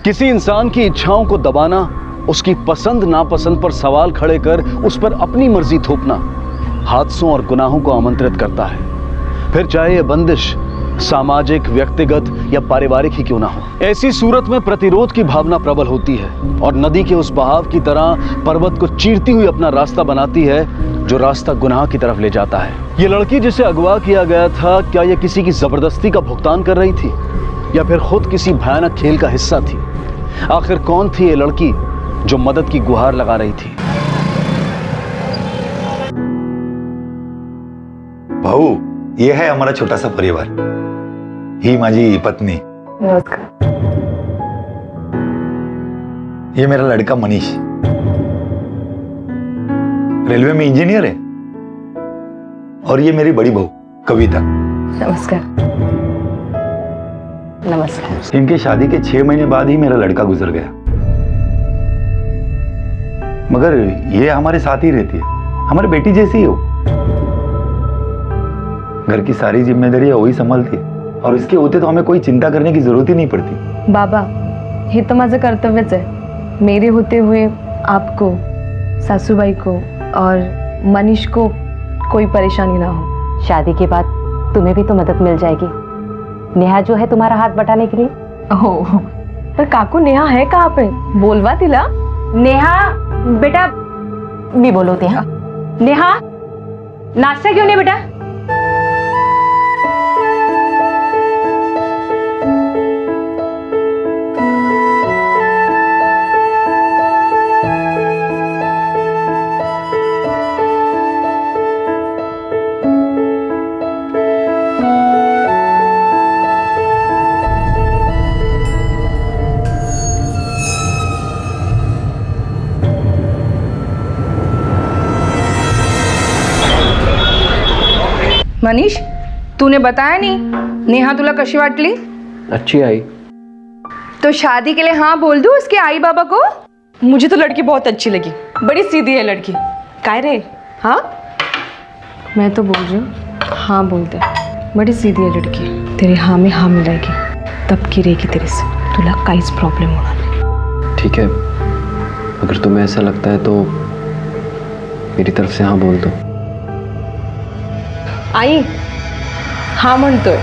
किसी इंसान की इच्छाओं को दबाना, उसकी पसंद नापसंद पर सवाल खड़े कर उस पर अपनी मर्जी थोपना हादसों और गुनाहों को आमंत्रित करता है, फिर चाहे यह बंदिश सामाजिक, व्यक्तिगत या पारिवारिक ही क्यों ना हो। ऐसी सूरत में प्रतिरोध की भावना प्रबल होती है और नदी के उस बहाव की तरह पर्वत को चीरती हुई अपना रास्ता बनाती है, जो रास्ता गुनाह की तरफ ले जाता है। ये लड़की जिसे अगवा किया गया था, क्या यह किसी की जबरदस्ती का भुगतान कर रही थी या फिर खुद किसी भयानक खेल का हिस्सा थी? आखिर कौन थी ये लड़की जो मदद की गुहार लगा रही थी? भाऊ, ये है हमारा छोटा सा परिवार। ही माझी पत्नी। नमस्कार। ये मेरा लड़का मनीष, रेलवे में इंजीनियर है। और ये मेरी बड़ी बहू कविता। नमस्कार। नमस्कार। इनकी शादी के 6 महीने बाद ही मेरा लड़का गुजर गया, मगर ये हमारे साथ ही रहती है, हमारी बेटी जैसी ही हो। घर की सारी जिम्मेदारी वही संभालती है और इसके होते तो हमें कोई चिंता करने की जरूरत ही नहीं पड़ती। बाबा, हे तो माझं कर्तव्यच आहे। मेरे होते हुए आपको, सासूबाई को और मनीष को कोई परेशानी ना हो। शादी के बाद तुम्हें भी तो मदद मिल जाएगी। नेहा जो है तुम्हारा हाथ बटाने के लिए। ओह, पर काकू नेहा है कहाँ पे? बोलवा तिला। नेहा बेटा, मी बोलवते हा। नेहा, नाश्ता घेऊन ये बेटा। मनीष, तूने बताया नहीं नेहा तुला कशी वाटली? अच्छी आई। तो शादी के लिए हाँ बोल दूं उसके आई बाबा को? मुझे तो लड़की बहुत अच्छी लगी, बड़ी सीधी है लड़की। काय रे? हाँ, मैं तो बोल रही हूँ हाँ बोल दे। बड़ी सीधी है लड़की, तेरे हाँ में हाँ मिलाएगी, तब की रहेगी तेरे से, तुला काहीच प्रॉब्लेम होणार नाही। ठीक है, अगर तुम्हें ऐसा लगता है तो मेरी तरफ से हाँ बोल दो। आई हाँ म्हणतोय।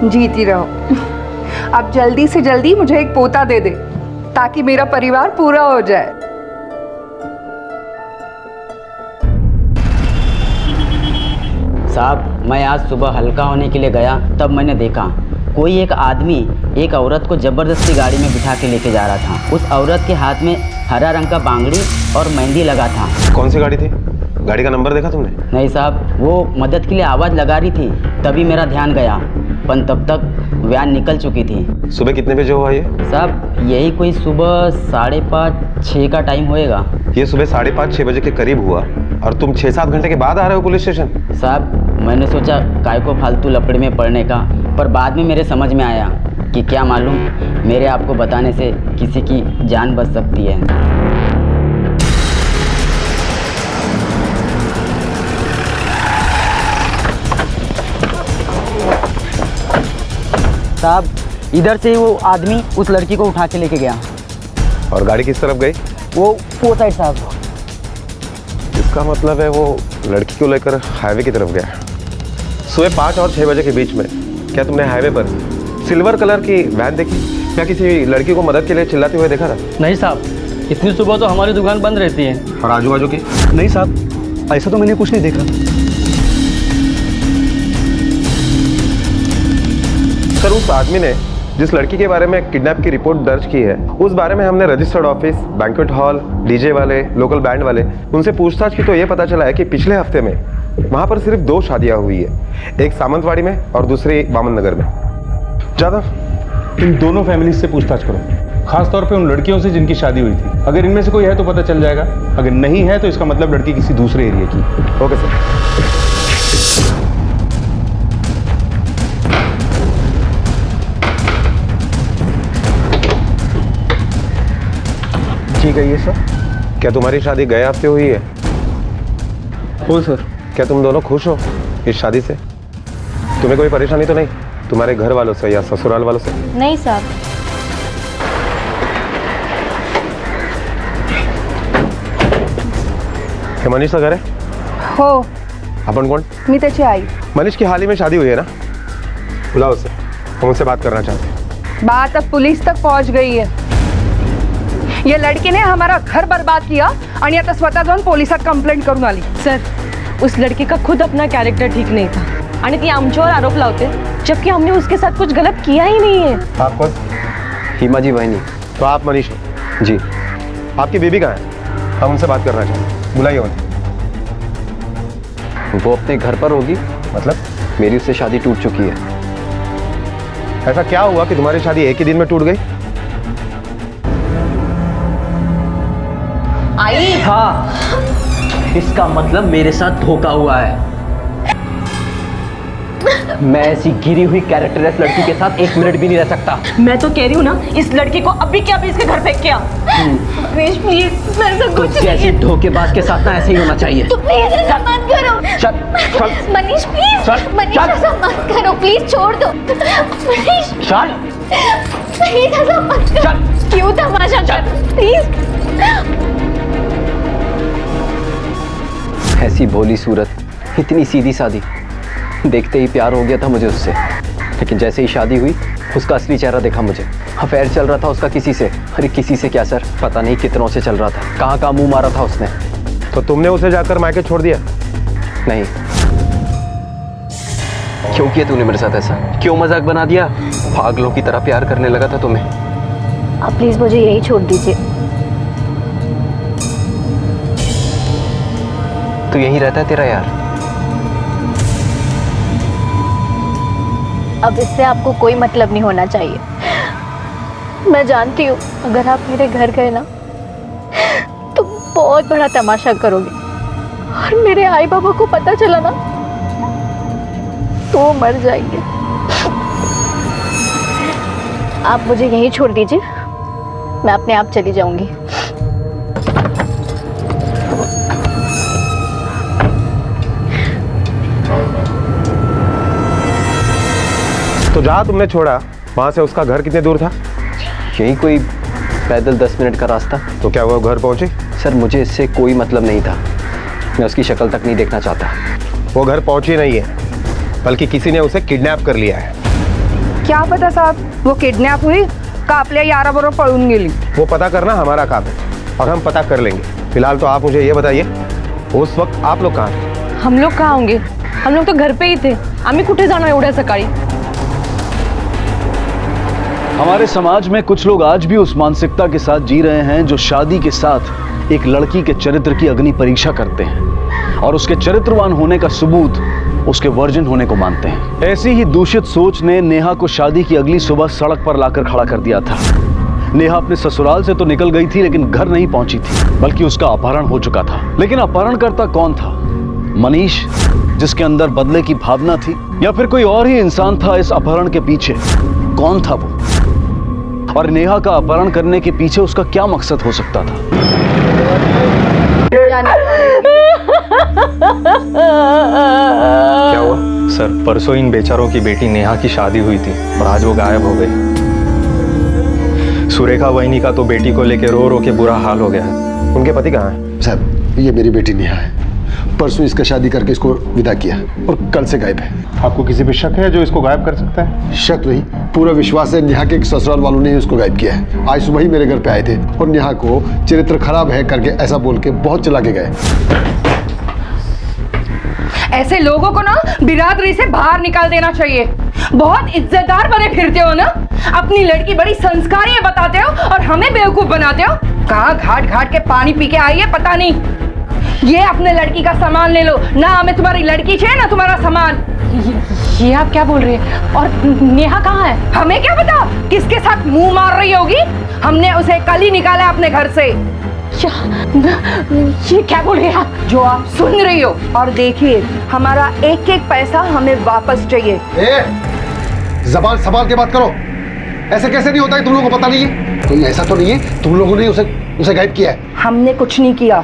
जीती रहो। अब जल्दी से जल्दी मुझे एक पोता दे दे ताकि मेरा परिवार पूरा हो जाए। साहब, मैं आज सुबह हल्का होने के लिए गया, तब मैंने देखा कोई एक आदमी एक औरत को ज़बरदस्ती गाड़ी में बिठा के लेके जा रहा था। उस औरत के हाथ में हरा रंग का बांगड़ी और मेहंदी लगा था। कौन सी गाड़ी थी? गाड़ी का नंबर देखा तुमने? नहीं साहब, वो मदद के लिए आवाज़ लगा रही थी, तभी मेरा ध्यान गया, पर तब तक वैन निकल चुकी थी। सुबह कितने बजे हुआ ये? साहब, यही कोई सुबह 5:30-6 का टाइम होएगा। ये सुबह 5:30-6 बजे के करीब हुआ और तुम 6-7 घंटे के बाद आ रहे हो पुलिस स्टेशन? साहब, मैंने सोचा काय को फालतू लपड़े में पड़ने का, पर बाद में मेरे समझ में आया कि क्या मालूम मेरे आपको बताने से किसी की जान बच सकती है। साहब, इधर से वो आदमी उस लड़की को उठा के लेके गया। और गाड़ी किस तरफ गई? वो साइड साहब। इसका मतलब है वो लड़की को लेकर हाईवे की तरफ गया। सुबह 5 और 6 बजे के बीच में क्या तुमने हाईवे पर सिल्वर कलर की वैन देखी? क्या किसी लड़की को मदद के लिए चिल्लाते हुए देखा था? नहीं साहब, इतनी सुबह तो हमारी दुकान बंद रहती है। और आजू बाजू की? नहीं साहब, ऐसा तो मैंने कुछ नहीं देखा। सर, उस आदमी ने जिस लड़की के बारे में किडनैप की रिपोर्ट दर्ज की है, उस बारे में हमने registered office, banquet hall, DJ वाले, लोकल बैंड वाले, उनसे पूछताछ की तो ये पता चला है कि पिछले हफ्ते में वहाँ पर सिर्फ 2 शादियाँ हुई है, एक सामंतवाड़ी में और दूसरी वामन नगर में। जादव, इन दोनों फैमिली से पूछताछ करो। खास तौर पे उन लड़कियों से जिनकी शादी हुई थी। अगर इनमें से कोई है तो पता चल जाएगा, अगर नहीं है तो इसका मतलब लड़की किसी दूसरे एरिया की। Okay sir. ठीक है ये सर। क्या तुम्हारी शादी गए हफ्ते हुई है? हो सर। क्या तुम दोनों खुश हो इस शादी से? तुम्हें कोई परेशानी तो नहीं तुम्हारे घर वालों से या ससुराल वालों से? नहीं साहब। हे मनीष का घर है? हो अपन कौन? मी त्याची आई. मनीष की हाल ही में शादी हुई है ना? बुलाओ उसे, हम उनसे बात करना चाहते हैं। बात अब पुलिस तक पहुंच गई है. ये लड़की ने हमारा घर बर्बाद किया आणि आता स्वतः जाऊन पोलिसात कंप्लेंट करून आली. सर, उस लड़की का खुद अपना कैरेक्टर ठीक नहीं था आणि ती आमच्यावर आरोप लावते, जबकि हमने उसके साथ कुछ गलत किया ही नहीं है. आप कौन? हिमा जी बहनी। तो आप मनीष हो? जी। आपकी बेबी कहाँ है? हम उनसे बात करना चाहते हैं, बुलाइए उन्हें। वो अपने घर पर होगी। मतलब? मेरी उससे शादी टूट चुकी है। ऐसा क्या हुआ कि तुम्हारी शादी एक ही दिन में टूट गई? आई हाँ, इसका मतलब मेरे साथ धोखा हुआ है। मैं ऐसी गिरी हुई कैरेक्टरलेस लड़की के साथ 1 मिनट भी नहीं रह सकता। मैं तो कह रही हूँ ना, इस लड़की को अभी के अभी इसके घर फेंक के आ. मनीष प्लीज, मैं ऐसा तो कुछ नहीं जैसे है. धोखेबाज के साथ ना ऐसे ही होना चाहिए। तो प्लीज ऐसा मत करो। चल चल मनीष प्लीज, चल, मनीष चल। ऐसा मत करो, प्लीज छोड़ दो। मनीष चल प्लीज ऐसा मत करो। चल। क्यों तमाशा कर, प्लीज। ऐसी भोली सूरत, इतनी सीधी सादी, देखते ही प्यार हो गया था मुझे उससे। लेकिन जैसे ही शादी हुई उसका असली चेहरा देखा मुझे। अफेयर चल रहा था उसका किसी से। अरे किसी से क्या सर, पता नहीं कितनों से चल रहा था। कहाँ कहाँ मुंह मारा था उसने। तो तुमने उसे जाकर मायके छोड़ दिया? नहीं। क्यों किया तूने मेरे साथ ऐसा? क्यों मजाक बना दिया? पागलों की तरह प्यार करने लगा था तुम्हें। आप प्लीज मुझे यही छोड़ दीजिए। तो यही रहता है तेरा यार? अब इससे आपको कोई मतलब नहीं होना चाहिए। मैं जानती हूँ अगर आप मेरे घर गए ना तो बहुत बड़ा तमाशा करोगे, और मेरे आई बाबा को पता चला ना तो वो मर जाएंगे। आप मुझे यहीं छोड़ दीजिए, मैं अपने आप चली जाऊंगी। तो जहाँ तुमने छोड़ा वहाँ से उसका घर कितने दूर था? यही कोई पैदल 10 मिनट का रास्ता। तो क्या वो घर पहुँची? सर मुझे इससे कोई मतलब नहीं था। मैं उसकी शक्ल तक नहीं देखना चाहता। वो घर पहुँची नहीं है, बल्कि किसी ने उसे किडनैप कर लिया है। क्या पता साहब, वो किडनैप हुई का आपल्या याराबरोबर पळून गेली. वो पता करना हमारा काम है और हम पता कर लेंगे। फिलहाल तो आप मुझे ये बताइए, उस वक्त आप लोग कहाँ थे? हम लोग कहाँ होंगे? हम लोग तो घर पे ही थे. आम्ही कुठे जाणार एवढ्या सकाळी? हमारे समाज में कुछ लोग आज भी उस मानसिकता के साथ जी रहे हैं जो शादी के साथ एक लड़की के चरित्र की अग्नि परीक्षा करते हैं और उसके चरित्रवान होने का सबूत उसके वर्जिन होने को मानते हैं। ऐसी ही दूषित सोच ने नेहा को शादी की अगली सुबह सड़क पर लाकर खड़ा कर दिया था। नेहा अपने ससुराल से तो निकल गई थी, लेकिन घर नहीं पहुंची थी, बल्कि उसका अपहरण हो चुका था। लेकिन अपहरणकर्ता कौन था? मनीष, जिसके अंदर बदले की भावना थी, या फिर कोई और ही इंसान था इस अपहरण के पीछे? कौन था वो? और नेहा का अपहरण करने के पीछे उसका क्या मकसद हो सकता था? क्या हुआ? सर परसों इन बेचारों की बेटी नेहा की शादी हुई थी और आज वो गायब हो गई। सुरेखा वहिनी का तो बेटी को लेकर रो रो के बुरा हाल हो गया है। उनके पति कहाँ हैं? साहब ये मेरी बेटी नेहा है। परसों इसका शादी करके इसको विदा किया और कल से गायब है। आपको किसी पे शक है जो इसको गायब कर सकता है? शक नहीं, पूरा विश्वास है नेहा के ससुराल वालों ने उसको गायब किया है। आज सुबह ही मेरे घर पे आए थे और नेहा को चरित्र खराब है करके ऐसा बोल के बहुत चला के गए। ऐसे लोगों को ना बिरादरी से बाहर निकाल देना चाहिए। बहुत इज्जतदार बने फिरते हो ना, अपनी लड़की बड़ी संस्कारी है बताते हो और हमें बेवकूफ बनाते हो। कहाँ घाट घाट के पानी पी के आई है पता नहीं। ये अपने लड़की का सामान ले लो ना, हमें तुम्हारी लड़की चाहिए ना तुम्हारा सामान। ये आप क्या बोल रही हैं? और नेहा कहाँ है? हमें क्या पता किसके साथ मुंह मार रही होगी। हमने उसे कल ही निकाला अपने घर से। ये क्या बोल रही हैं आप? जो आप सुन रही हो। और देखिए, हमारा एक एक पैसा हमें वापस चाहिए। जबान संभाल के बात करो। ऐसे कैसे नहीं होता है, तुम लोगों को पता नहीं है? तो ऐसा तो नहीं है तुम लोगों ने उसे गायब किया है? हमने कुछ नहीं किया।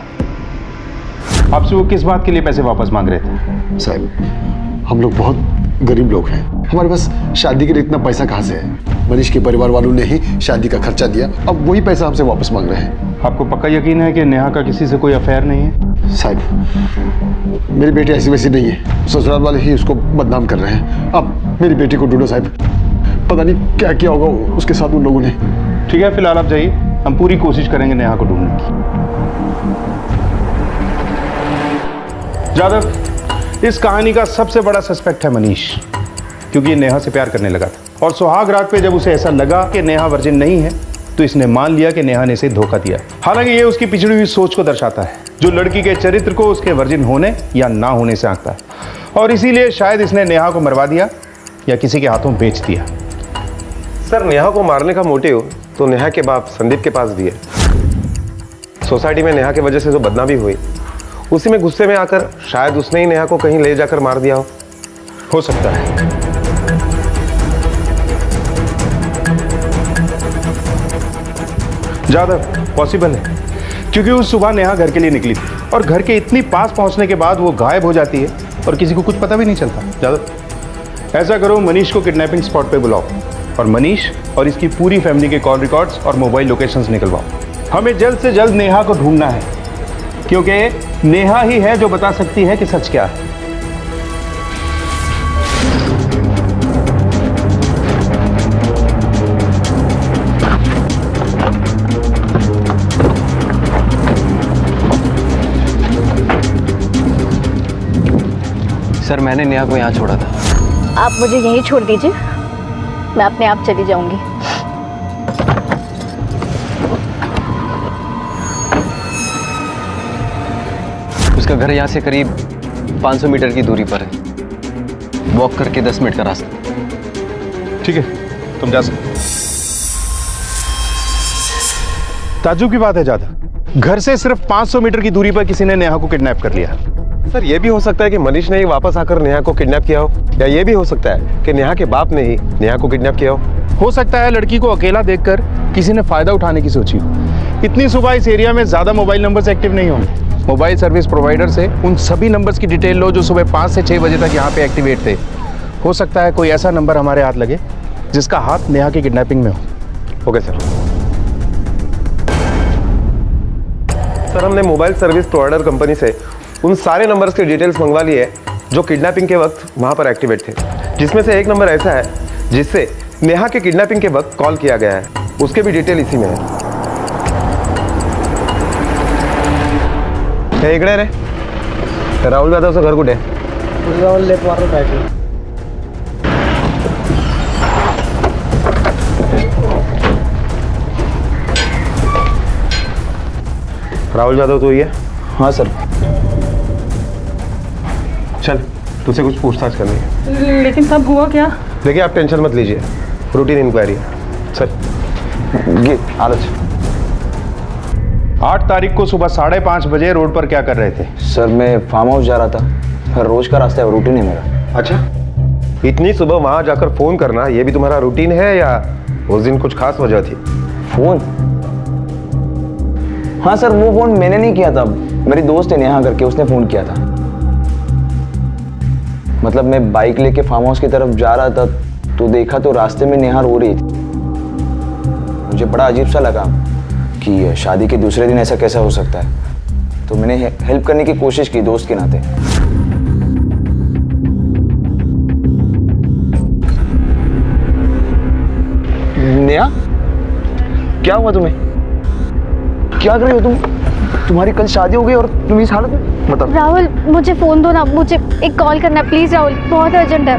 आपसे वो किस बात के लिए पैसे वापस मांग रहे थे? साहब, हम लोग बहुत गरीब लोग हैं, हमारे पास शादी के लिए इतना पैसा कहाँ से है? मनीष के परिवार वालों ने ही शादी का खर्चा दिया, अब वही पैसा हमसे वापस मांग रहे हैं। आपको पक्का यकीन है कि नेहा का किसी से कोई अफेयर नहीं है? साहब, मेरी बेटी ऐसी वैसी नहीं है, ससुराल वाले ही उसको बदनाम कर रहे हैं। अब मेरी बेटी को ढूंढो साहब, पता नहीं क्या किया होगा उसके साथ उन लोगों ने। ठीक है, फिलहाल आप जाइए, हम पूरी कोशिश करेंगे नेहा को ढूंढने की। जादव, इस कहानी का सबसे बड़ा सस्पेक्ट है मनीष, क्योंकि ये नेहा से प्यार करने लगा था और सुहाग रात पे जब उसे ऐसा लगा कि नेहा वर्जिन नहीं है तो इसने मान लिया कि नेहा ने इसे धोखा दिया। हालांकि ये उसकी पिछड़ी हुई सोच को दर्शाता है, जो लड़की के चरित्र को उसके वर्जिन होने या ना होने से आंकता है, और इसीलिए शायद इसने नेहा को मरवा दिया या किसी के हाथों बेच दिया। सर, नेहा को मारने का मोटिव तो नेहा के बाप संदीप के पास भी है। सोसाइटी में नेहा की वजह से जो बदनामी हुई, उसी में गुस्से में आकर शायद उसने ही नेहा को कहीं ले जाकर मार दिया हो सकता है। जादव, पॉसिबल है, क्योंकि उस सुबह नेहा घर के लिए निकली थी और घर के इतनी पास पहुंचने के बाद वो गायब हो जाती है और किसी को कुछ पता भी नहीं चलता। जादव, ऐसा करो, मनीष को किडनैपिंग स्पॉट पे बुलाओ और मनीष और इसकी पूरी फैमिली के कॉल रिकॉर्ड्स और मोबाइल लोकेशंस निकलवाओ। हमें जल्द से जल्द नेहा को ढूंढना है, क्योंकि नेहा ही है जो बता सकती है कि सच क्या है। सर, मैंने नेहा को यहाँ छोड़ा था। आप मुझे यहीं छोड़ दीजिए, मैं अपने आप चली जाऊंगी। उसका घर यहाँ से करीब 500 मीटर की दूरी पर है, वॉक करके 10 मिनट का रास्ता। ठीक है, तुम जा सकते। ताज्जुब की बात है ज्यादा, घर से सिर्फ 500 मीटर की दूरी पर किसी ने नेहा को किडनैप कर लिया। सर, ये भी हो सकता है कि मनीष ने ही वापस आकर नेहा को किडनैप किया हो, या ये भी हो सकता है कि नेहा के बाप ने ही नेहा को किडनैप किया हो सकता है लड़की को अकेला देखकर किसी ने फायदा उठाने की सोची हो। इतनी सुबह इस एरिया में ज्यादा मोबाइल नंबर्स एक्टिव नहीं होंगे। मोबाइल सर्विस प्रोवाइडर से उन सभी नंबर्स की डिटेल लो जो सुबह 5 से 6 बजे तक यहाँ पे एक्टिवेट थे। हो सकता है कोई ऐसा नंबर हमारे हाथ लगे जिसका हाथ नेहा की किडनैपिंग में हो। Okay sir. सर, हमने मोबाइल सर्विस प्रोवाइडर कंपनी से उन सारे नंबर्स के डिटेल्स मंगवा लिए जो किडनैपिंग के वक्त वहां पर एक्टिवेट थे, जिसमें से एक नंबर ऐसा है जिससे नेहा के किडनैपिंग के वक्त कॉल किया गया है, उसके भी डिटेल इसी में है। इकडे रे राहुल जाधवचं घर कुठे? राहुल जाधव तो ही है? हाँ सर। चल, तुझसे कुछ पूछताछ करनी है। लेकिन साहब, हुआ क्या? देखिए, आप टेंशन मत लीजिए, रूटीन इंक्वायरी है। सर, ये आलच। 8 तारीख को सुबह 5:30 बजे रोड पर क्या कर रहे थे? सर, मैं फार्म हाउस जा रहा था, रोज का रास्ता है, रूटीन है मेरा। अच्छा, इतनी सुबह वहां जाकर फोन करना ये भी तुम्हारा रूटीन है या उस दिन कुछ खास वजह थी? फोन? हाँ सर, वो फोन मैंने नहीं किया था, मेरी दोस्त है नेहा करके, उसने फोन किया था। मतलब मैं बाइक लेके फार्म हाउस की तरफ जा रहा था तो देखा तो रास्ते में नेहा रो रही थी। मुझे बड़ा अजीब सा लगा कि शादी के दूसरे दिन ऐसा कैसा हो सकता है, तो मैंने हेल्प करने की कोशिश की दोस्त के नाते। नेहा, क्या हुआ तुम्हें? क्या कर रही हो तुम? तुम्हारी कल शादी हो गई और तुम इस हालत में? मतलब राहुल, मुझे फोन दो ना, मुझे एक कॉल करना है प्लीज। राहुल, बहुत अर्जेंट है।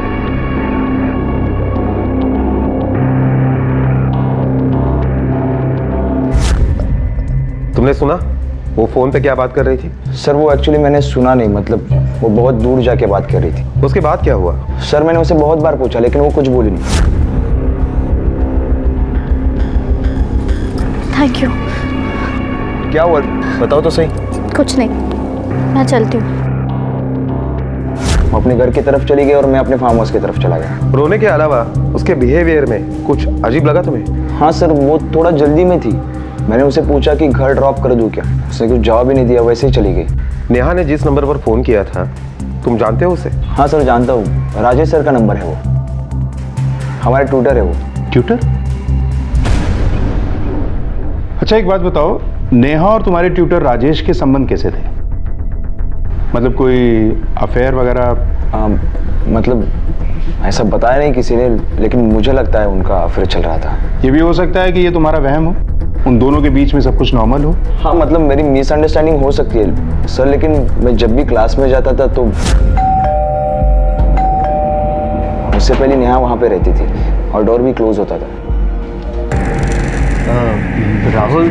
तुमने सुना? वो फोन पे क्या बात कर रही थी? सर वो एक्चुअली मैंने सुना नहीं, मतलब वो बहुत दूर जाके बात कर रही थी। उसके बाद क्या हुआ? सर मैंने उसे बहुत बार पूछा लेकिन वो कुछ बोली नहीं। Thank you. क्या हुआ बताओ तो सही। कुछ नहीं, मैं चलती हूँ। वो अपने घर की तरफ चली गई और मैं अपने फार्म हाउस की तरफ चला गया। रोने के अलावा उसके बिहेवियर में कुछ अजीब लगा तुम्हें? हाँ सर, वो थोड़ा जल्दी में थी। मैंने उसे पूछा कि घर ड्रॉप कर दूं क्या, उसने कुछ जवाब ही नहीं दिया, वैसे ही चली गई। नेहा ने जिस नंबर पर फोन किया था, तुम जानते हो उसे? हाँ सर जानता हूँ, राजेश सर का नंबर है वो, हमारे ट्यूटर है वो। ट्यूटर? अच्छा एक बात बताओ, नेहा और तुम्हारे ट्यूटर राजेश के संबंध कैसे थे? मतलब कोई अफेयर वगैरह? मतलब ऐसा बताया नहीं किसी ने, लेकिन मुझे लगता है उनका अफेयर चल रहा था। ये भी हो सकता है कि ये तुम्हारा वहम हो, उन दोनों के बीच में सब कुछ नॉर्मल हो। हाँ मतलब मेरी मिसअंडरस्टैंडिंग हो सकती है सर, लेकिन मैं जब भी क्लास में जाता था तो उससे पहले नेहा वहाँ पे रहती थी और डोर भी क्लोज होता था। राहुल,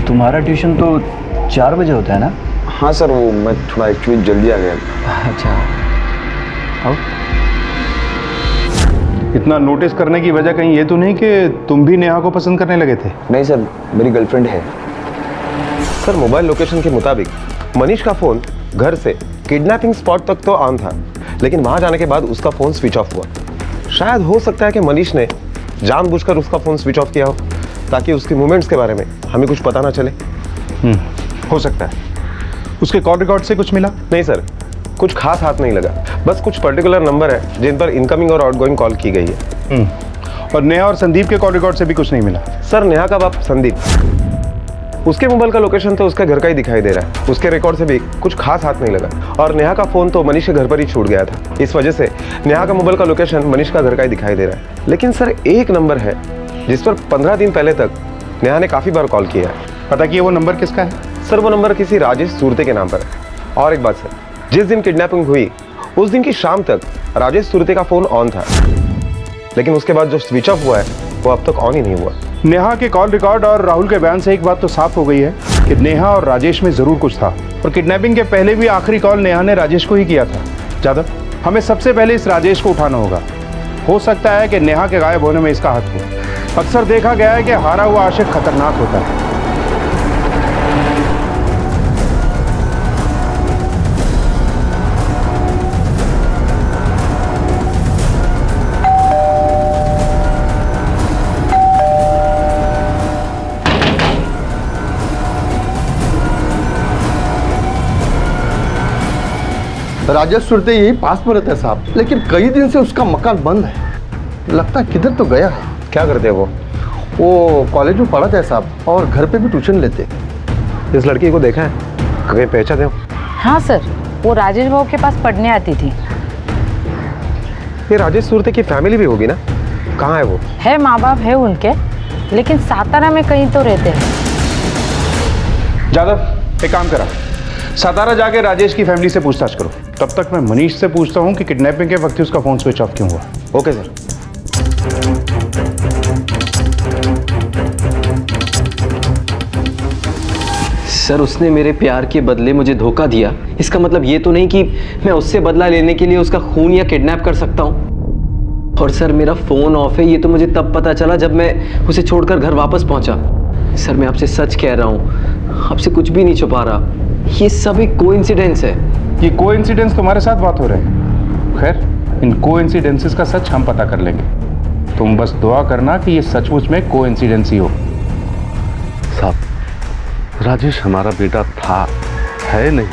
तुम्हारा ट्यूशन तो 4 बजे होता है ना? हाँ सर, वो मैं थोड़ा एक्चुअली जल्दी आ गया। अच्छा, आओ। इतना नोटिस करने की वजह कहीं ये तो नहीं कि तुम भी नेहा को पसंद करने लगे थे? नहीं सर, मेरी गर्लफ्रेंड है। सर मोबाइल लोकेशन के मुताबिक मनीष का फोन घर से किडनैपिंग स्पॉट तक तो ऑन था, लेकिन वहां जाने के बाद उसका फोन स्विच ऑफ हुआ। शायद हो सकता है कि मनीष ने जानबूझकर उसका फोन स्विच ऑफ किया हो ताकि उसके मूवमेंट्स के बारे में हमें कुछ पता ना चले। हो सकता है। उसके कॉल रिकॉर्ड से कुछ मिला? नहीं सर, कुछ खास हाथ नहीं लगा, बस कुछ पर्टिकुलर नंबर है जिन पर इनकमिंग और आउटगोइंग कॉल की गई है। और नेहा और संदीप के कॉल रिकॉर्ड से भी कुछ नहीं मिला? सर नेहा का बाप संदीप, उसके मोबाइल का लोकेशन तो उसके घर का ही दिखाई दे रहा है, उसके रिकॉर्ड से भी कुछ खास हाथ नहीं लगा। और नेहा का फोन तो मनीष के घर पर ही छूट गया था, इस वजह से नेहा का मोबाइल का लोकेशन मनीष का घर का ही दिखाई दे रहा है। लेकिन सर एक नंबर है जिस पर 15 दिन पहले तक नेहा ने काफी बार कॉल किया है। पता किया वो नंबर किसका है? सर वो नंबर किसी राजेश सुरते के नाम पर है। और एक बात सर, जिस दिन किडनैपिंग हुई उस दिन की शाम तक राजेश सुरते का फोन ऑन था, लेकिन उसके बाद जो स्विच ऑफ हुआ है वो अब तक ऑन ही नहीं हुआ। नेहा के कॉल रिकॉर्ड और राहुल के बयान से एक बात तो साफ हो गई है कि नेहा और राजेश में जरूर कुछ था, और किडनैपिंग के पहले भी आखिरी कॉल नेहा ने राजेश को ही किया था। जादव, हमें सबसे पहले इस राजेश को उठाना होगा। हो सकता है कि नेहा के गायब होने में इसका हाथ हो। अक्सर देखा गया है कि हारा हुआ आशिक खतरनाक होता है। राजेश सुरते यही पास में रहता है साहब, लेकिन कई दिन से उसका मकान बंद है। लगता है किधर तो गया है। क्या करते हैं वो कॉलेज में पढ़ा था साहब, और घर पे भी ट्यूशन लेते। इस लड़की को देखा है, कहीं पहचाने हो? हाँ सर, वो राजेश भाव के पास पढ़ने आती थी। ये राजेश सुरते की फैमिली भी होगी ना? कहाँ है वो? है, माँ बाप है उनके, लेकिन सातारा में कहीं तो रहते हैं। जादव, एक काम करा, सातारा जाके राजेश की फैमिली से पूछताछ करो। तब तक मैं मनीष से पूछता हूँ कि किडनैपिंग के वक्त ही उसका फोन स्विच ऑफ क्यों हुआ। Okay sir. सर उसने मेरे प्यार के बदले मुझे धोखा दिया, इसका मतलब ये तो नहीं कि मैं उससे बदला लेने के लिए उसका खून या किडनैप कर सकता हूँ। और सर मेरा फोन ऑफ है, ये तो मुझे तब पता चला जब मैं उसे छोड़कर घर वापस पहुंचा। सर मैं आपसे सच कह रहा हूँ, आपसे कुछ भी नहीं छुपा रहा, ये सब एक कोइंसिडेंस है। ये कोइंसिडेंस तुम्हारे साथ बात हो रहे हैं। खैर, इन कोइंसिडेंसेस का सच हम पता कर लेंगे। तुम बस दुआ करना कि ये सचमुच में कोइंसिडेंस ही हो। साहब, राजेश हमारा बेटा था, है नहीं।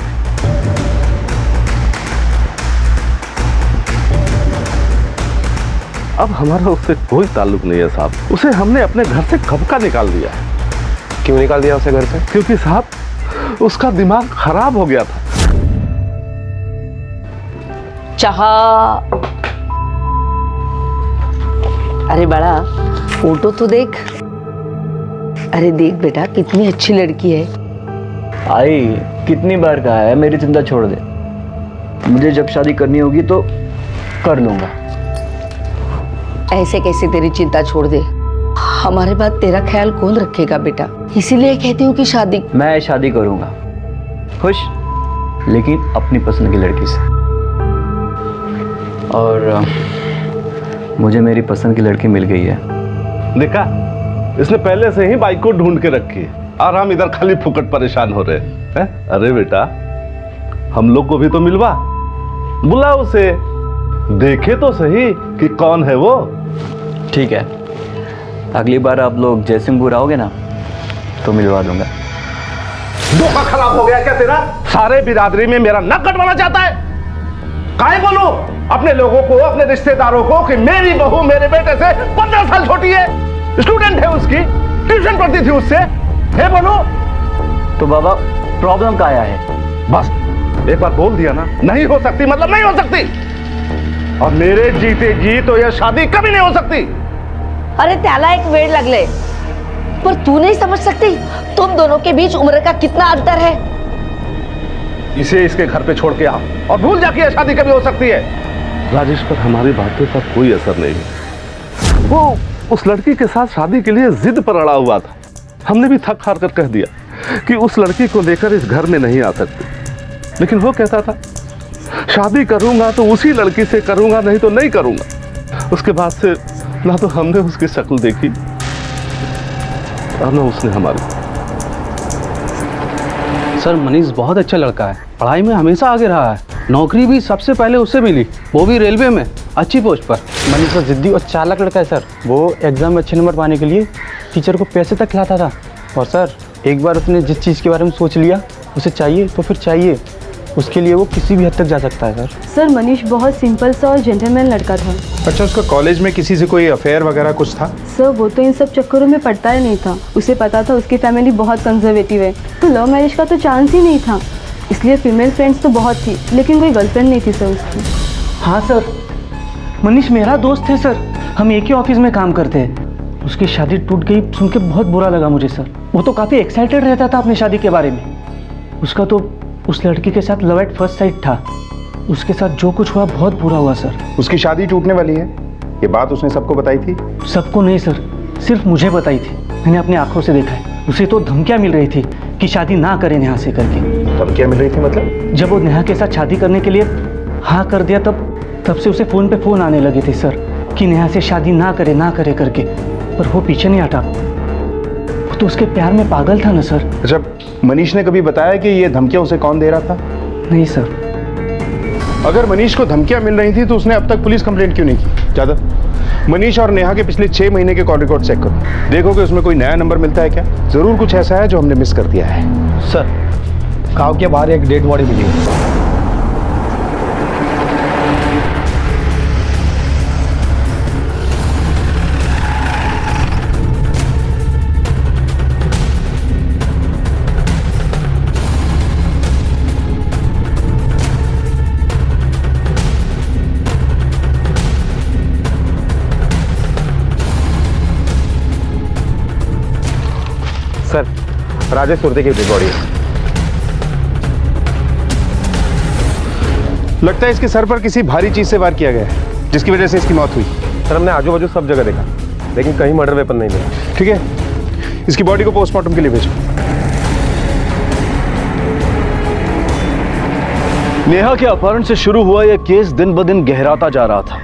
अब हमारा उससे कोई ताल्लुक नहीं है साहब, उसे हमने अपने घर से कब का निकाल दिया है। क्यों निकाल दिया उसे घर से? क्योंकि साहब उसका दिमाग खराब हो गया था। चाहा। अरे बड़ा, फोटो तो देख। अरे देख बेटा, कितनी अच्छी लड़की है। आई कितनी बार कहा है मेरी चिंता छोड़ दे, मुझे जब शादी करनी होगी तो कर लूंगा। ऐसे कैसे तेरी चिंता छोड़ दे? हमारे बाद तेरा ख्याल कौन रखेगा बेटा? इसीलिए कहती हूँ कि शादी। मैं शादी करूंगा, खुश, लेकिन अपनी पसंद की लड़की से। और मुझे मेरी पसंद की लड़की मिल गई है। देखा, इसने पहले से ही बाइक को ढूंढ के रखी है और हम इधर खाली फुकट परेशान हो रहे हैं। अरे बेटा, हम लोग को भी तो मिलवा, बुला उसे, देखे तो सही कि कौन है वो। ठीक है, अगली बार आप लोग जयसिंहपुर आओगे ना तो मिलवा दूंगा। धोखा खराब हो गया क्या तेरा? सारे बिरादरी में मेरा नक कटवाना चाहता है? काहे बोलूं अपने लोगों को, अपने रिश्तेदारों को कि मेरी बहू मेरे बेटे से 15 साल छोटी है, स्टूडेंट है उसकी, ट्यूशन पढ़ती थी उससे, है बोलूं? तो बाबा प्रॉब्लम क्या आया है? बस एक बार बोल दिया ना, नहीं हो सकती मतलब नहीं हो सकती, और मेरे जीते जी तो यह शादी कभी नहीं हो सकती। अरे त्याला एक वेळ लागले, पर तू नहीं समझ सकती तुम दोनों के बीच उम्र का कितना अंतर है? इसे इसके घर पे छोड़ के आओ और भूल जा कि यह शादी कभी हो सकती है। राजेश पर हमारी बातों का कोई असर नहीं है। वो उस लड़की के साथ शादी के लिए जिद पर अड़ा हुआ था। हमने भी थक हार कर कह दिया कि उस लड़की को लेकर इस घर में नहीं आ सकती, लेकिन वो कहता था शादी करूंगा तो उसी लड़की से करूंगा, नहीं तो नहीं करूंगा। उसके बाद से ना तो हमने उसकी शक्ल देखी और ना उसने हमारी। सर, मनीष बहुत अच्छा लड़का है, पढ़ाई में हमेशा आगे रहा है, नौकरी भी सबसे पहले उससे मिली, वो भी रेलवे में अच्छी पोस्ट पर। मनीष तो जिद्दी और चालाक लड़का है सर। वो एग्जाम में अच्छे नंबर पाने के लिए टीचर को पैसे तक खिलाता था। और सर, एक बार उसने जिस चीज़ के बारे में सोच लिया, उसे चाहिए तो फिर चाहिए, उसके लिए वो किसी भी हद तक जा सकता है सर। सर, मनीष बहुत सिंपल सा और जेंटलमैन लड़का था। अच्छा, उसका कॉलेज में किसी से कोई अफेयर वगैरह कुछ था? सर, वो तो इन सब चक्करों में पड़ता ही नहीं था। उसे पता था उसकी फैमिली बहुत कंजर्वेटिव है, तो लव मैरिज का तो चांस ही नहीं था। इसलिए फीमेल फ्रेंड्स तो बहुत थी, लेकिन कोई गर्लफ्रेंड नहीं थी सर उसकी। हाँ सर, मनीष मेरा दोस्त है सर, हम एक ही ऑफिस में काम करते हैं। उसकी शादी टूट गई सुन के बहुत बुरा लगा मुझे सर। वो तो काफ़ी एक्साइटेड रहता था अपनी शादी के बारे में। उसका तो उस लड़की के साथ लव एट फर्स्ट साइट था। उसके साथ जो कुछ हुआ बहुत बुरा हुआ सर। उसकी शादी टूटने वाली है, ये बात उसने सबको बताई थी? सबको नहीं सर, सिर्फ मुझे बताई थी। मैंने अपनी आंखों से देखा है। उसे तो धमकियां मिल रही थी कि शादी ना करे नेहा से करके। धमकियां मिल रही थी मतलब? जब वो नेहा के साथ शादी करने के लिए हाँ कर दिया, तब से उसे फ़ोन पे फ़ोन आने लगे थे सर कि नेहा से शादी ना करे करके। पर वो पीछे नहीं हटा, वो तो उसके प्यार में पागल था ना सर। अच्छा, मनीष ने कभी बताया कि ये धमकियां उसे कौन दे रहा था? नहीं सर। अगर मनीष को धमकियां मिल रही थी तो उसने अब तक पुलिस कंप्लेंट क्यों नहीं की? ज़्यादा मनीष और नेहा के पिछले 6 महीने के कॉल रिकॉर्ड चेक करो, देखो कि उसमें कोई नया नंबर मिलता है क्या। जरूर कुछ ऐसा है जो हमने मिस कर दिया है। सर, गाँव के बाहर एक डेड बॉडी मिली है। सर, राजेश सुरते की डेड बॉडी है। लगता है इसके सर पर किसी भारी चीज से वार किया गया है, जिसकी वजह से इसकी मौत हुई। सर, हमने आजू बाजू सब जगह देखा, लेकिन कहीं मर्डर वेपन नहीं मिला। ठीक है, इसकी बॉडी को पोस्टमार्टम के लिए भेजो। नेहा के अपहरण से शुरू हुआ यह केस दिन ब दिन गहराता जा रहा था।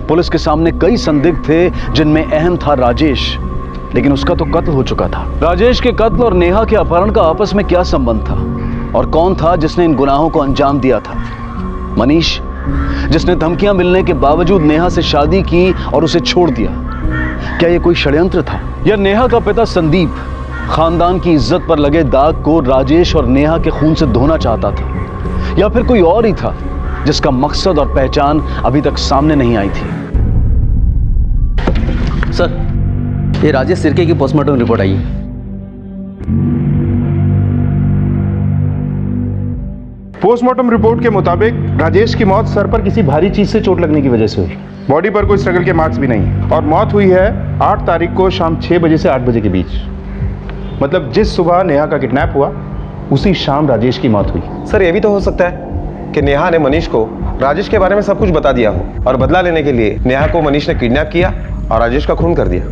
पुलिस के सामने कई संदिग्ध थे, जिनमें अहम था राजेश, लेकिन उसका तो कत्ल हो चुका था। राजेश के कत्ल और नेहा के अपहरण का आपस में क्या संबंध था, और कौन था जिसने इन गुनाहों को अंजाम दिया था? मनीष, जिसने धमकियां मिलने के बावजूद नेहा से शादी की और उसे छोड़ दिया। क्या यह कोई षड्यंत्र था, या नेहा का पिता संदीप खानदान की इज्जत पर लगे दाग को राजेश और नेहा के खून से धोना चाहता था, या फिर कोई और ही था जिसका मकसद और पहचान अभी तक सामने नहीं आई थी? सर, ये राजेश सिरके की पोस्टमार्टम रिपोर्ट आई है। पोस्टमार्टम रिपोर्ट के मुताबिक राजेश की मौत सर पर किसी भारी चीज से चोट लगने की वजह से हुई। बॉडी पर कोई स्ट्रगल के मार्क्स भी नहीं, और मौत हुई है 8 तारीख को शाम 6 बजे से 8 बजे के बीच। मतलब जिस सुबह नेहा का किडनैप हुआ, उसी शाम राजेश की मौत हुई। सर, ये भी तो हो सकता है कि नेहा ने मनीष को राजेश के बारे में सब कुछ बता दिया हो, और बदला लेने के लिए नेहा को मनीष ने किडनैप किया और राजेश का खून कर दिया।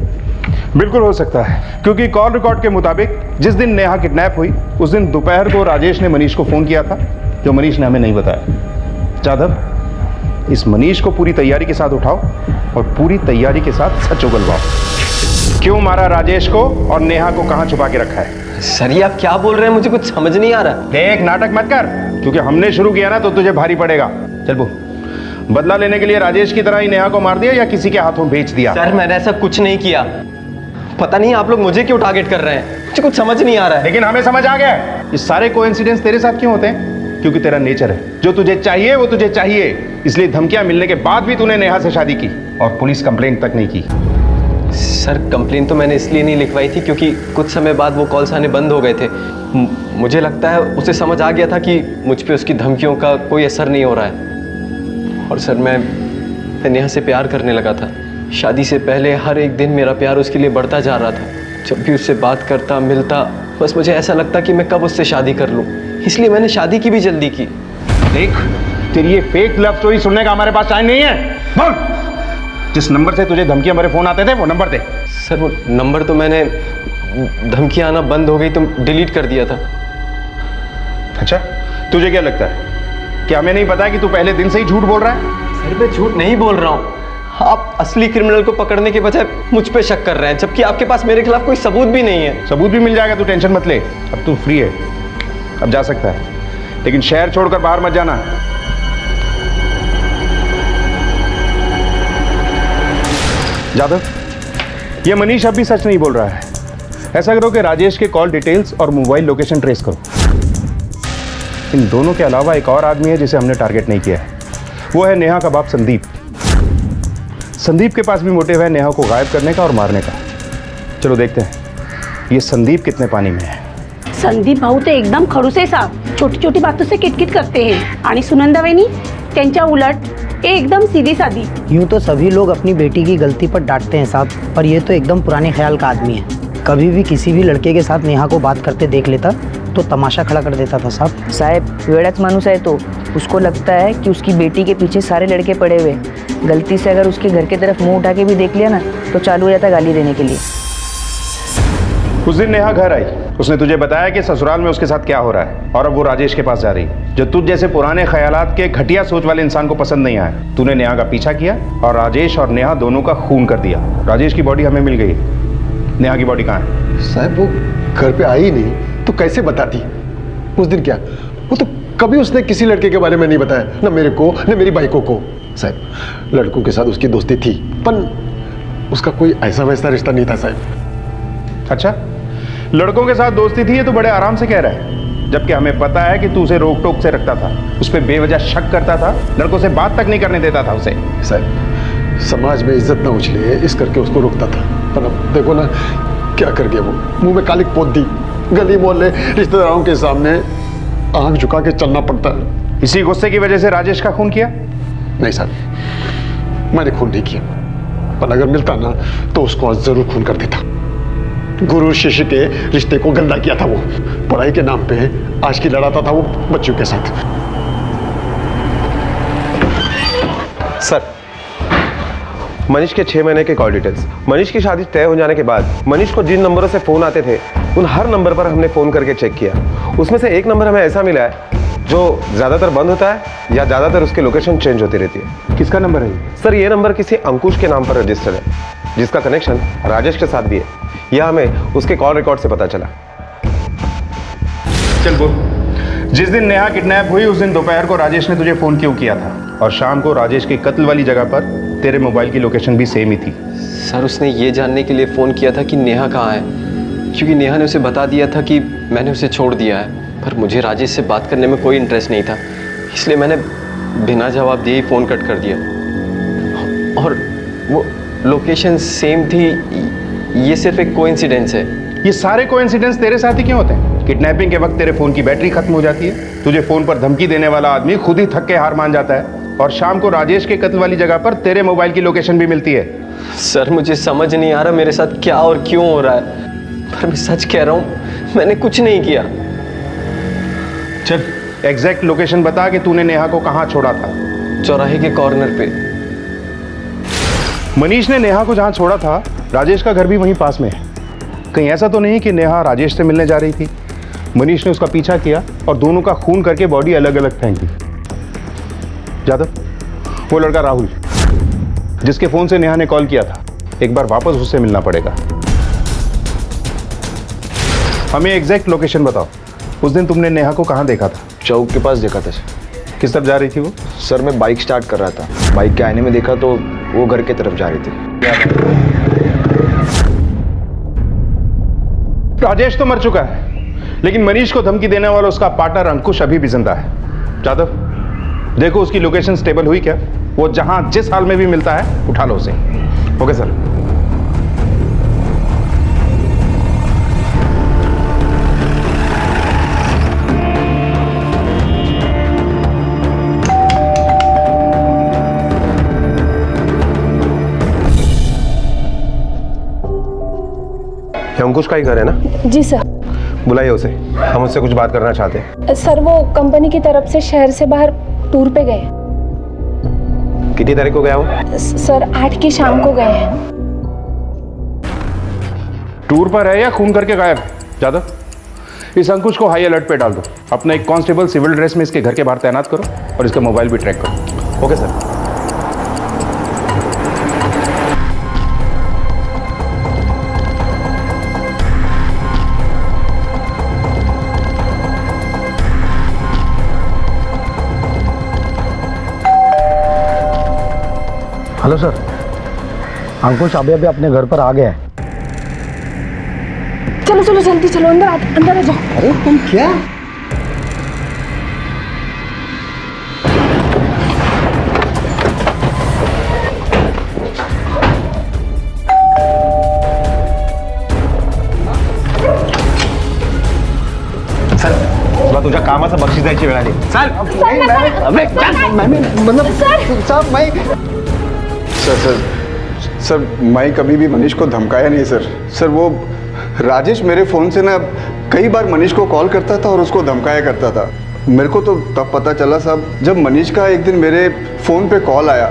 बिल्कुल हो सकता है, क्योंकि कॉल रिकॉर्ड के मुताबिक जिस दिन नेहा किडनैप हुई उस दिन दोपहर को राजेश ने मनीष को फोन किया था, जो मनीष ने हमें नहीं बताया। जाधव, इस मनीष को पूरी तैयारी के साथ उठाओ और पूरी तैयारी के साथ सच उगलवाओ। क्यों मारा राजेश को और नेहा को कहां छुपा के रखा है? सर ये आप क्या बोल रहे हैं, मुझे कुछ समझ नहीं आ रहा। देख, नाटक मत कर, क्योंकि हमने शुरू किया ना तो तुझे भारी पड़ेगा। चल बो, बदला लेने के लिए राजेश की तरह ही नेहा को मार दिया या किसी के हाथों बेच दिया? सर मैंने ऐसा कुछ नहीं किया। पता नहीं आप लोग मुझे क्यों टारगेट कर रहे हैं, मुझे कुछ समझ नहीं आ रहा है। लेकिन हमें समझ आ गया। ये सारे कोइंसिडेंस तेरे साथ क्यों होते हैं? क्योंकि तेरा नेचर है, जो तुझे चाहिए वो तुझे चाहिए। इसलिए धमकियां मिलने के बाद भी तूने नेहा से शादी की और पुलिस कंप्लेंट तक नहीं की। सर कंप्लेंट तो मैंने इसलिए नहीं लिखवाई थी क्योंकि कुछ समय बाद वो कॉल्स आने बंद हो गए थे। मुझे लगता है उसे समझ आ गया था कि मुझ पे उसकी धमकियों का कोई असर नहीं हो रहा है। और सर मैं नेहा से प्यार करने लगा था। शादी से पहले हर एक दिन मेरा प्यार उसके लिए बढ़ता जा रहा था। जब भी उससे बात करता मिलता, बस मुझे ऐसा लगता कि मैं कब उससे शादी कर लूं। इसलिए मैंने शादी की भी जल्दी की। देख, तेरी ये फेक लव स्टोरी सुनने का हमारे पास टाइम नहीं है। बोल, जिस नंबर से तुझे धमकियां मेरे फोन आते थे वो नंबर दे। सर वो नंबर तो मैंने, धमकियां आना बंद हो गई तो डिलीट कर दिया था। अच्छा, तुझे क्या लगता है कि हमें नहीं पता कि तू पहले दिन से ही झूठ बोल रहा है? सर मैं झूठ नहीं बोल रहा हूँ। आप असली क्रिमिनल को पकड़ने के बजाय मुझ पे शक कर रहे हैं, जबकि आपके पास मेरे खिलाफ कोई सबूत भी नहीं है। सबूत भी मिल जाएगा, तू टेंशन मत ले। अब तू फ्री है, अब जा सकता है, लेकिन शहर छोड़कर बाहर मत जाना। जादव, ये मनीष अब भी सच नहीं बोल रहा है। ऐसा करो कि राजेश के कॉल डिटेल्स और मोबाइल लोकेशन ट्रेस करो। इन दोनों के अलावा एक और आदमी है जिसे हमने टारगेट नहीं किया है, वो है नेहा का बाप संदीप। संदीप के पास भी मोटिव है नेहा को गायब करने का और मारने का। चलो देखते हैं ये संदीप कितने पानी में है। संदीप भाऊ तो एकदम खडूस आहे साहब, छोटी छोटी बातों से किटकिट करते हैं। आणि सुनंदा वहिनी त्यांच्या उलट एकदम सीधी सादी। यूं तो सभी लोग अपनी बेटी की गलती पर डांटते हैं साहब, पर ये तो एकदम पुराने ख्याल का आदमी है। कभी भी किसी भी लड़के के साथ नेहा को बात करते देख लेता तो तमाशा खड़ा कर देता था साहब। साहब वेड़ाच मानुस है तो उसको लगता है कि उसकी बेटी के पीछे सारे लड़के पड़े हुए। गलती से अगर उसके घर की तरफ मुंह उठा के भी देख लिया ना तो चालू हो जाता गाली देने के लिए। उस दिन नेहा घर आई, उसने तुझे बताया कि ससुराल में उसके साथ क्या हो रहा है, और अब वो राजेश के पास जा रही है, जो तुझ जैसे पुराने ख्यालात के घटिया सोच वाले इंसान को पसंद नहीं आया। तूने नेहा का पीछा किया और राजेश और नेहा दोनों का खून कर दिया। राजेश की बॉडी हमें मिल गई, नेहा की बॉडी कहाँ है? साहब वो घर पे आई नहीं तो कैसे बताती? उस दिन क्या, वो तो कभी उसने किसी लड़के के बारे में नहीं बताया, ना मेरे को न मेरी बाइकों को। साहब लड़कों के साथ उसकी दोस्ती थी, पर उसका कोई ऐसा वैसा रिश्ता नहीं था साहब। अच्छा, लड़कों के साथ दोस्ती थी ये तो बड़े आराम से कह रहा है, जबकि हमें पता है कि तू उसे रोक टोक से रखता था, उस पर बेवजह शक करता था, लड़कों से बात तक नहीं करने देता था उसे। साहब समाज में इज्जत ना उछले इस करके उसको रोकता था, पर अब देखो ना क्या कर गया वो। मुंह में कालिक पोत दी, गली मोहल्ले रिश्तेदारों के सामने आंख झुका के चलना पड़ता है। इसी गुस्से की वजह से राजेश का खून किया? नहीं साहब, मैंने खून नहीं किया, पर अगर मिलता ना तो उसको आज जरूर खून कर देता। गुरु शिष्य के रिश्ते को गंदा किया था वो, पढ़ाई के नाम पे आज की लड़ाता था वो बच्चों के साथ। सर, मनीष के 6 महीने के कॉल डिटेल्स, मनीष की शादी तय हो जाने के बाद मनीष को जिन नंबरों से फोन आते थे उन हर नंबर पर हमने फोन करके चेक किया। उसमें से एक नंबर हमें ऐसा मिला है जो ज्यादातर बंद होता है या ज्यादातर उसकी लोकेशन चेंज होती रहती है। किसका नंबर है? सर ये नंबर किसी अंकुश के नाम पर रजिस्टर्ड है, जिसका कनेक्शन राजेश के साथ भी है। यह हमें उसके कॉल रिकॉर्ड से पता चला। चल बोल, जिस दिन नेहा किडनैप हुई उस दिन दोपहर को राजेश ने तुझे फोन क्यों किया था, और शाम को राजेश के कत्ल वाली जगह पर तेरे मोबाइल की लोकेशन भी सेम ही थी? सर उसने ये जानने के लिए फ़ोन किया था कि नेहा कहाँ है, क्योंकि नेहा ने उसे बता दिया था कि मैंने उसे छोड़ दिया है। पर मुझे राजेश से बात करने में कोई इंटरेस्ट नहीं था, इसलिए मैंने बिना जवाब दिए ही फ़ोन कट कर दिया। और वो लोकेशन सेम थी, ये सिर्फ एक कोइंसिडेंस है। ये सारे कोइंसिडेंस तेरे साथ ही क्यों होते हैं? किडनैपिंग के वक्त तेरे फोन की बैटरी खत्म हो जाती है, तुझे फोन पर धमकी देने वाला आदमी खुद ही थक के हार मान जाता है, और शाम को राजेश के कत्ल वाली जगह पर तेरे मोबाइल की लोकेशन भी मिलती है। सर मुझे समझ नहीं आ रहा मेरे साथ क्या और क्यों हो रहा है, पर मैं सच कह रहा हूँ मैंने कुछ नहीं किया। चल एग्जैक्ट लोकेशन बता कि तूने नेहा को कहाँ छोड़ा था। चौराहे के कॉर्नर पे। मनीष ने नेहा को जहाँ छोड़ा था राजेश का घर भी वहीं पास में है। कहीं ऐसा तो नहीं कि नेहा राजेश से मिलने जा रही थी, मनीष ने उसका पीछा किया और दोनों का खून करके बॉडी अलग अलग फेंक दी। जादव, वो लड़का राहुल जिसके फोन से नेहा ने कॉल किया था, एक बार वापस उससे मिलना पड़ेगा। हमें एग्जैक्ट लोकेशन बताओ। उस दिन तुमने नेहा को कहाँ देखा था? चौक के पास देखा था सर। किस तरफ जा रही थी वो? सर मैं बाइक स्टार्ट कर रहा था, बाइक के आईने में देखा तो वो घर की तरफ जा रही थी। राजेश तो मर चुका है, लेकिन मनीष को धमकी देने वाला उसका पार्टनर अंकुश अभी भी जिंदा है। जादव, देखो उसकी लोकेशन स्टेबल हुई क्या? वो जहां जिस हाल में भी मिलता है उठा लो उसे। Okay sir. अंकुश का ही घर है ना? जी सर। बुलाइए उसे, हम उससे कुछ बात करना चाहते हैं। सर वो कंपनी की तरफ से शहर से बाहर टूर पे गए। कितनी तारीख को गया वो? सर 8 की शाम को गए हैं। टूर पर है या खून करके गायब? जादव, इस अंकुश को हाई अलर्ट पे डाल दो। अपना एक कांस्टेबल सिविल ड्रेस में इसके घर के बाहर तैनात करो और इसका मोबाइल भी ट्रैक करो। Okay sir. हेलो सर, अंकुश अभी अभी अपने घर पर आ गया है। चलो चलो जल्दी चलो, अंदर आ जाओ। अरे तुम क्या? तुला तुझ्या कामाचं बक्षीस द्यायची वेळ आली. चल. सर मैं कभी भी मनीष को धमकाया नहीं सर। सर वो राजेश मेरे फ़ोन से ना कई बार मनीष को कॉल करता था और उसको धमकाया करता था। मेरे को तो तब पता चला साहब जब मनीष का एक दिन मेरे फ़ोन पे कॉल आया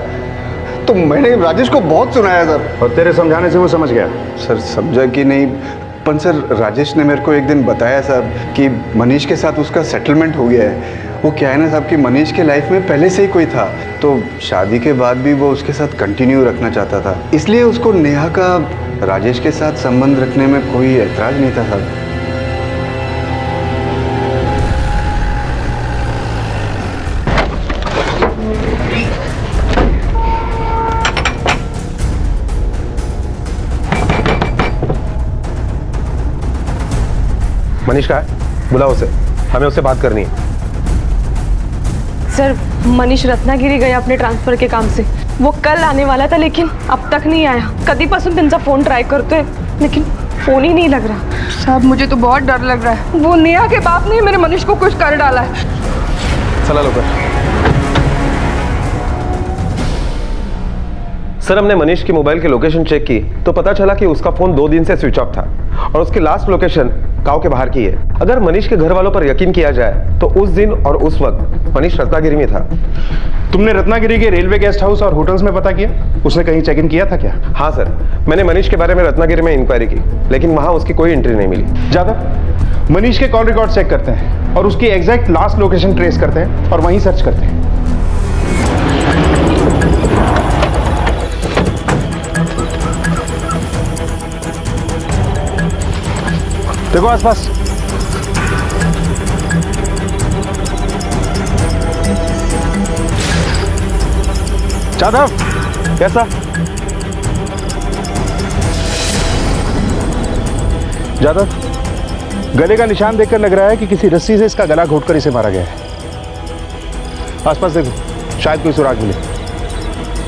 तो मैंने राजेश को बहुत सुनाया सर। और तेरे समझाने से वो समझ गया? सर समझा कि नहीं, पर सर राजेश ने मेरे को एक दिन बताया साहब कि मनीष के साथ उसका सेटलमेंट हो गया है। वो क्या है ना साहब कि मनीष के लाइफ में पहले से ही कोई था, तो शादी के बाद भी वो उसके साथ कंटिन्यू रखना चाहता था, इसलिए उसको नेहा का राजेश के साथ संबंध रखने में कोई ऐतराज नहीं था साहब। मनीष का है? बुलाओ उसे, हमें उससे बात करनी है। सर मनीष रत्नागिरी गया अपने ट्रांसफर के काम से। वो कल आने वाला था लेकिन अब तक नहीं आया। कधीपासून त्यांचा फोन ट्राय करतोय लेकिन फोन ही नहीं लग रहा। साहब मुझे तो बहुत डर लग रहा है। वो नेहा के बाप ने मेरे मनीष को कुछ कर डाला है। चला लवकर। सर हमने मनीष की मोबाइल की लोकेशन चेक की तो पता चला कि उसका फोन 2 दिन से स्विच ऑफ था और उसकी लास्ट लोकेशन गांव के बाहर की है। अगर मनीष के घर वालों पर यकीन किया जाए तो उस दिन और उस वक्त मनीष रत्नागिरी में था। तुमने रत्नागिरी के रेलवे गेस्ट हाउस और होटल्स में पता किया? उसने कहीं चेक इन किया था क्या? हाँ सर, मैंने मनीष के बारे में रत्नागिरी में इंक्वायरी की लेकिन वहां उसकी कोई एंट्री नहीं मिली। जादव, मनीष के कॉल रिकॉर्ड चेक करते हैं और उसकी एग्जैक्ट लास्ट लोकेशन ट्रेस करते हैं और वहीं सर्च करते हैं। देखो आसपास। जादव, कैसा? जादव, गले का निशान देखकर लग रहा है कि किसी रस्सी से इसका गला घोटकर इसे मारा गया है। आसपास देखो, शायद कोई सुराग मिले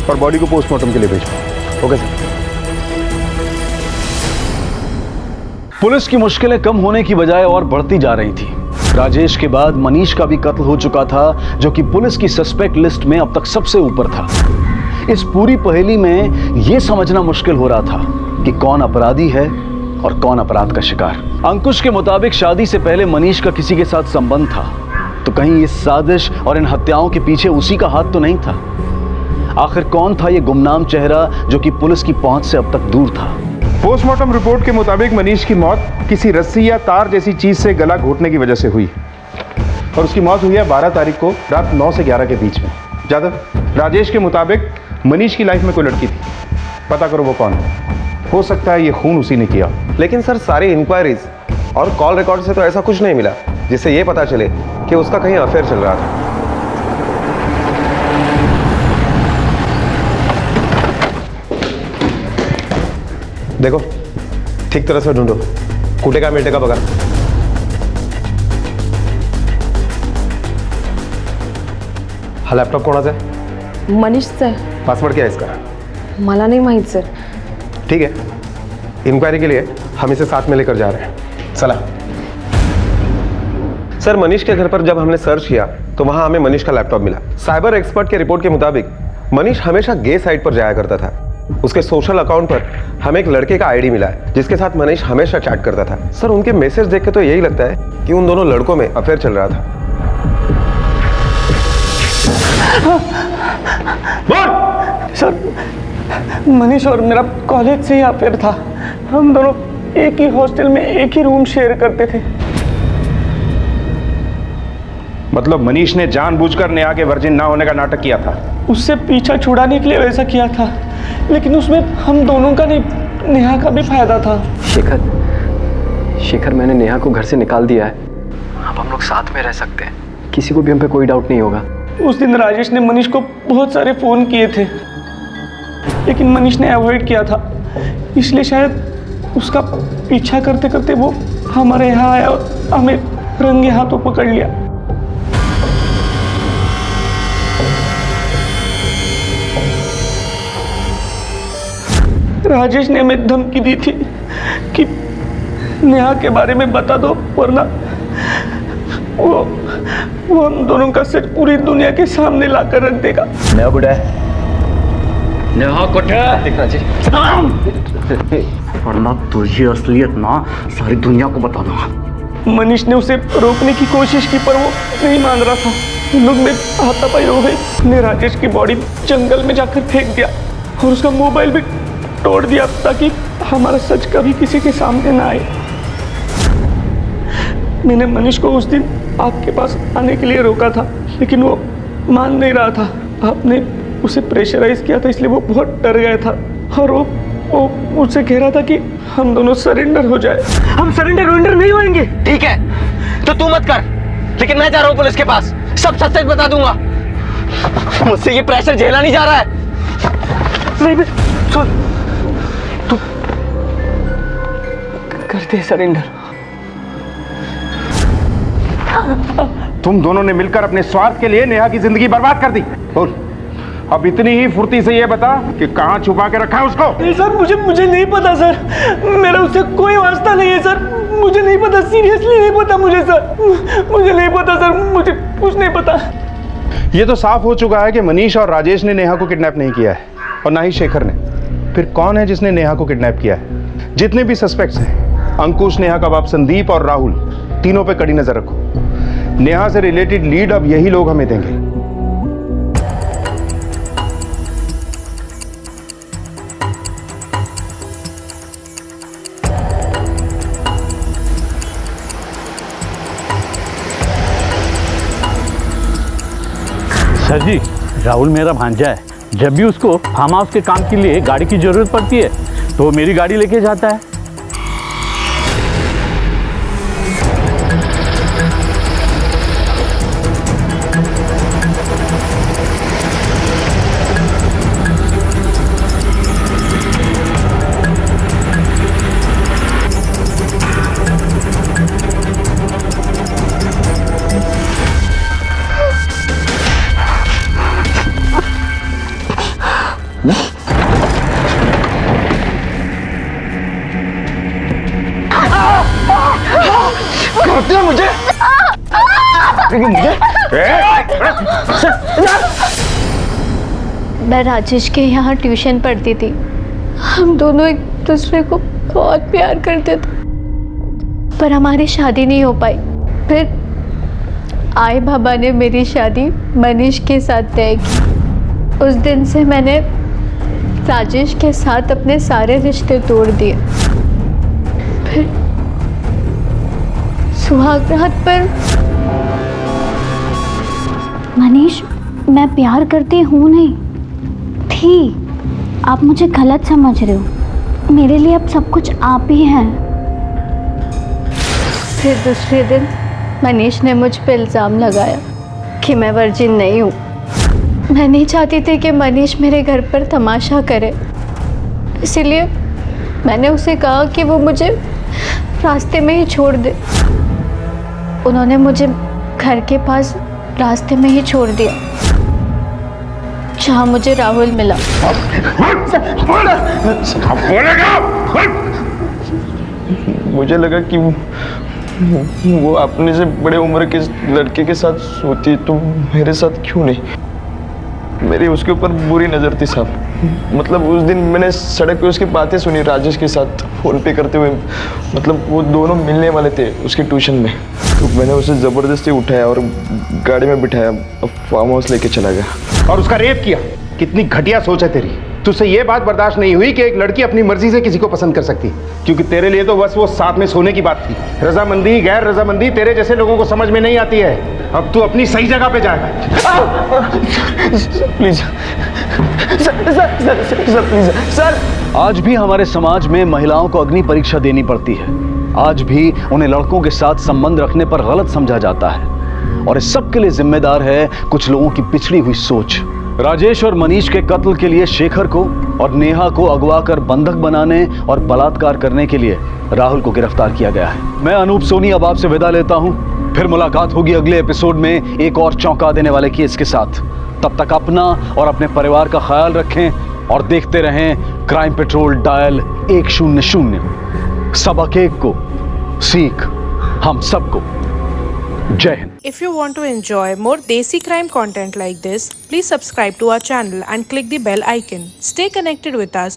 और बॉडी को पोस्टमार्टम के लिए भेजो। Okay sir. पुलिस की मुश्किलें कम होने की बजाय और बढ़ती जा रही थी। राजेश के बाद मनीष का भी कत्ल हो चुका था जो कि पुलिस की सस्पेक्ट लिस्ट में अब तक सबसे ऊपर था। इस पूरी पहेली में यह समझना मुश्किल हो रहा था कि कौन अपराधी है और कौन अपराध का शिकार। अंकुश के मुताबिक शादी से पहले मनीष का किसी के साथ संबंध था, तो कहीं इस साजिश और इन हत्याओं के पीछे उसी का हाथ तो नहीं था? आखिर कौन था यह गुमनाम चेहरा जो कि पुलिस की पहुंच से अब तक दूर था? पोस्टमार्टम रिपोर्ट के मुताबिक मनीष की मौत किसी रस्सी या तार जैसी चीज से गला घोटने की वजह से हुई और उसकी मौत हुई है 12 तारीख को रात 9 से 11 के बीच में। जादव, राजेश के मुताबिक मनीष की लाइफ में कोई लड़की थी, पता करो वो कौन है। हो सकता है ये खून उसी ने किया। लेकिन सर सारी इंक्वायरीज और कॉल रिकॉर्ड से तो ऐसा कुछ नहीं मिला जिससे ये पता चले कि उसका कहीं अफेयर चल रहा था। देखो ठीक तरह से ढूंढो, कुटे का मेटे का बगल। हा लॅपटॉप कोणाचा आहे? मनीषचा आहे. पासवर्ड क्या है इसका? मला नाही माहित सर. ठीक है, इंक्वायरी के लिए हम इसे साथ में लेकर जा रहे हैं। चला। सर मनीष के घर पर जब हमने सर्च किया तो वहां हमें मनीष का लैपटॉप मिला। साइबर एक्सपर्ट के रिपोर्ट के मुताबिक मनीष हमेशा गे साइट पर जाया करता था। उसके सोशल अकाउंट पर हमें एक लड़के का आईडी मिला है जिसके साथ मनीष हमेशा चैट करता था। सर उनके मैसेज देख के तो यही लगता है कि उन दोनों लड़कों में अफेयर चल रहा था। सर मनीष और मेरा कॉलेज से ही अफेयर था। हम दोनों एक ही हॉस्टल में एक ही रूम शेयर करते थे। मतलब मनीष ने जानबूझकर नेहा के वर्जिन ना होने का नाटक किया था? उससे पीछा छुड़ाने के लिए वैसा किया था, लेकिन उसमें हम दोनों का नहीं, नेहा का भी फायदा था। शेखर, मैंने नेहा को घर से निकाल दिया है। अब हम लोग साथ में रह सकते हैं, किसी को भी हम पे कोई डाउट नहीं होगा। उस दिन राजेश ने मनीष को बहुत सारे फोन किए थे, लेकिन मनीष ने अवॉइड किया था, इसलिए शायद उसका पीछा करते करते वो हमारे यहाँ आया और हमें रंगे हाथों पकड़ लिया। राजेश ने हमें धमकी दी थी कि नेहा के बारे में बता दो वरना वो हम दोनों का सच पूरी दुनिया के सामने लाकर रख देगा। नेहा कुठे आहे? नेहा कुठे आहे? वरना तुझी असलियत ना सारी दुनिया को बता दूंगा। मनीष ने उसे रोकने की कोशिश की पर वो नहीं मान रहा था। लोग में हाथापाई हो गई। ने राजेश की बॉडी जंगल में जाकर फेंक दिया और उसका मोबाइल भी तोड़ दिया ताकि हमारा सच कभी किसी के सामने ना आए। मैंने मनीष को उस दिन आपके पास आने के लिए रोका था, लेकिन वो मान नहीं रहा था। आपने उसे प्रेशराइज किया था, इसलिए वो बहुत डर गया था और वो मुझसे कह रहा था कि हम दोनों सरेंडर हो जाए। हम सरेंडर नहीं होंगे। ठीक है तो तू मत कर, लेकिन मैं जा रहा हूँ पुलिस के पास, सब सच सच बता दूंगा। मुझसे ये प्रेशर झेला नहीं जा रहा है। नहीं सुन, तू करते सरेंडर। तुम दोनों ने मिलकर अपने स्वार्थ के लिए नेहा की जिंदगी बर्बाद कर दी। बोल, अब इतनी ही फुर्ती से ये बता कि कहाँ छुपा के रखा है उसको? नहीं सर, मुझे नहीं पता सर, मेरा उससे कोई वास्ता नहीं है सर, मुझे नहीं पता, सीरियसली नहीं पता मुझे सर, मुझे नहीं पता सर, मुझे कुछ नहीं पता। ये तो साफ हो चुका है कि मनीष और राजेश ने नेहा को किडनैप नहीं किया है और ना ही शेखर ने। फिर कौन है जिसने नेहा को किडनैप किया है? जितने भी सस्पेक्ट्स हैं, अंकुश, नेहा का बाप संदीप और राहुल, तीनों पे कड़ी नजर रखो। नेहा से रिलेटेड लीड अब यही लोग हमें देंगे। सर जी, राहुल मेरा भांजा है। जब भी उसको फार्म हाउस के काम के लिए गाड़ी की जरूरत पड़ती है तो वो मेरी गाड़ी लेके जाता है। करते मुझे मैं राजेश के यहाँ ट्यूशन पढ़ती थी। हम दोनों एक दूसरे को बहुत प्यार करते थे, पर हमारी शादी नहीं हो पाई। फिर आई बाबा ने मेरी शादी मनीष के साथ तय की। उस दिन से मैंने राजेश के साथ अपने सारे रिश्ते तोड़ दिए। फिर सुहागरात पर मनीष, मैं प्यार करती हूँ नहीं थी, आप मुझे गलत समझ रहे हो। मेरे लिए अब सब कुछ आप ही हैं। फिर दूसरे दिन मनीष ने मुझ पे इल्ज़ाम लगाया कि मैं वर्जिन नहीं हूँ। मैं नहीं चाहती थी कि मनीष मेरे घर पर तमाशा करे, इसीलिए मैंने उसे कहा कि वो मुझे रास्ते में ही छोड़ दे। उन्होंने मुझे घर के पास रास्ते में ही छोड़ दिया, जहाँ मुझे राहुल मिला। मुझे लगा कि वो अपने से बड़े उम्र के लड़के के साथ सोती है, तो मेरे साथ क्यों नहीं? मेरी उसके ऊपर बुरी नज़र थी साहब। मतलब उस दिन मैंने सड़क पे उसकी बातें सुनी राजेश के साथ फ़ोन पे करते हुए। मतलब वो दोनों मिलने वाले थे उसके ट्यूशन में, तो मैंने उसे ज़बरदस्ती उठाया और गाड़ी में बिठाया, फार्म हाउस लेके चला गया और उसका रेप किया। कितनी घटिया सोच है तेरी। तुझसे ये बात बर्दाश्त नहीं हुई कि एक लड़की अपनी मर्जी से किसी को पसंद कर सकती, क्योंकि तेरे लिए तो बस वो साथ में सोने की बात थी। रजामंदी गैर रजामंदी तेरे जैसे लोगों को समझ में नहीं आती है। अब तू अपनी सही जगह पे जाएगा। Please sir, please sir. आज भी हमारे समाज में महिलाओं को अग्नि परीक्षा देनी पड़ती है। आज भी उन्हें लड़कों के साथ संबंध रखने पर गलत समझा जाता है, और इस सब के लिए जिम्मेदार है कुछ लोगों की पिछड़ी हुई सोच। राजेश और मनीष के कत्ल के लिए शेखर को और नेहा को अगवा कर बंधक बनाने और बलात्कार करने के लिए राहुल को गिरफ्तार किया गया है। मैं अनूप सोनी अब आपसे विदा लेता हूं। फिर मुलाकात होगी अगले एपिसोड में एक और चौंका देने वाले केस के साथ। तब तक अपना और अपने परिवार का ख्याल रखें और देखते रहें क्राइम पेट्रोल डायल 100। सबक एक को सीख हम सबको। जय Hind. If you want to enjoy more Desi crime content like this, please subscribe to our channel and click the bell icon. Stay connected with us